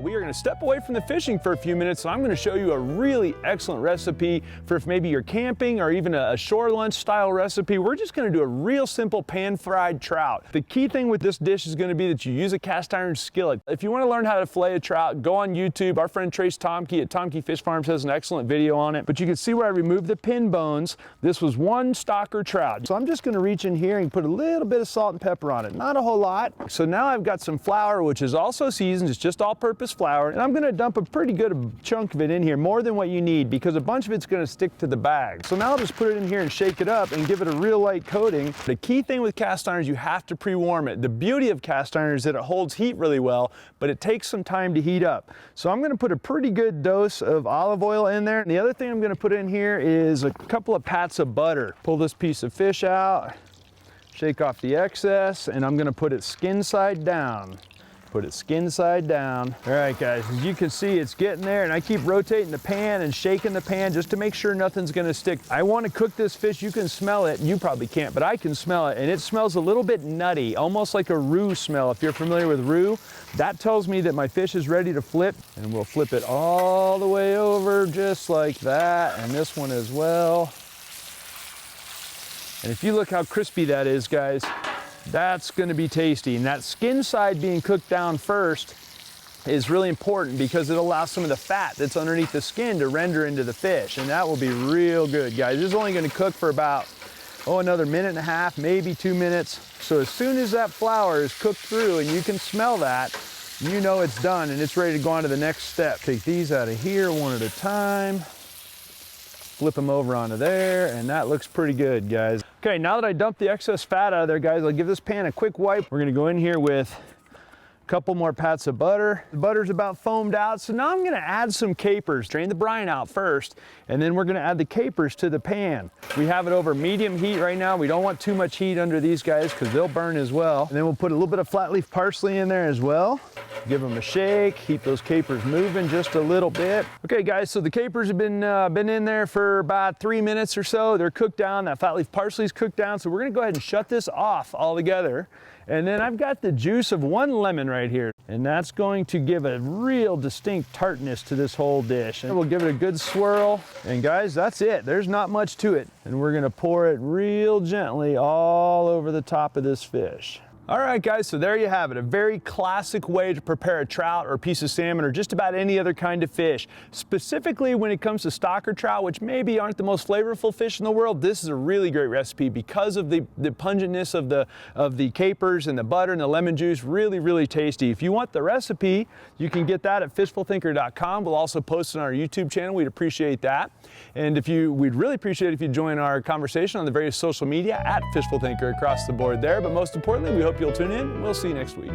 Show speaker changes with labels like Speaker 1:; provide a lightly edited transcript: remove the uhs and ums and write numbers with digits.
Speaker 1: We are going to step away from the fishing for a few minutes, so I'm going to show you a really excellent recipe for if maybe you're camping or even a shore lunch style recipe. We're just going to do a real simple pan fried trout. The key thing with this dish is going to be that you use a cast iron skillet. If you want to learn how to fillet a trout, go on YouTube. Our friend Trace Tomke at Tomke Fish Farms has an excellent video on it. But you can see where I removed the pin bones. This was one stalker trout. So I'm just going to reach in here and put a little bit of salt and pepper on it. Not a whole lot. So now I've got some flour, which is also seasoned. It's just all-purpose flour, and I'm going to dump a pretty good chunk of it in here, more than what you need, because a bunch of it's going to stick to the bag. So now I'll just put it in here and shake it up and give it a real light coating. The key thing with cast iron is you have to pre-warm it. The beauty of cast iron is that it holds heat really well, but it takes some time to heat up. So I'm going to put a pretty good dose of olive oil in there. And the other thing I'm going to put in here is a couple of pats of butter. Pull this piece of fish out, shake off the excess, and I'm going to put it skin side down. Put it skin side down. All right, guys, as you can see, it's getting there, and I keep rotating the pan and shaking the pan just to make sure nothing's gonna stick. I want to cook this fish. You can smell it. You probably can't, but I can smell it, and it smells a little bit nutty, almost like a roux smell. If you're familiar with roux, that tells me that my fish is ready to flip, and we'll flip it all the way over just like that, and this one as well. And if you look how crispy that is, guys, that's going to be tasty. And that skin side being cooked down first is really important because it allows some of the fat that's underneath the skin to render into the fish, and that will be real good, guys. This is only going to cook for about, another minute and a half, maybe 2 minutes. So as soon as that flour is cooked through and you can smell that, you know it's done and it's ready to go on to the next step. Take these out of here one at a time. Flip them over onto there, and that looks pretty good, guys. Okay, now that I dumped the excess fat out of there, guys, I'll give this pan a quick wipe. We're gonna go in here with a couple more pats of butter. The butter's about foamed out, so now I'm gonna add some capers. Drain the brine out first, and then we're gonna add the capers to the pan. We have it over medium heat right now. We don't want too much heat under these guys because they'll burn as well. And then we'll put a little bit of flat leaf parsley in there as well. Give them a shake, keep those capers moving just a little bit. Okay, guys, so the capers have been in there for about 3 minutes or so. They're cooked down. That flat leaf parsley's cooked down. So we're gonna go ahead and shut this off altogether. And then I've got the juice of one lemon right here. And that's going to give a real distinct tartness to this whole dish. And we'll give it a good swirl. And guys, that's it. There's not much to it. And we're gonna pour it real gently all over the top of this fish. All right, guys, so there you have it. A very classic way to prepare a trout or a piece of salmon or just about any other kind of fish. Specifically when it comes to stalker trout, which maybe aren't the most flavorful fish in the world, this is a really great recipe because of the pungentness of the capers and the butter and the lemon juice. Really, really tasty. If you want the recipe, you can get that at fishfulthinker.com. We'll also post it on our YouTube channel. We'd appreciate that. And we'd really appreciate it if you join our conversation on the various social media at Fishful Thinker across the board there. But most importantly, we hope you'll tune in. We'll see you next week.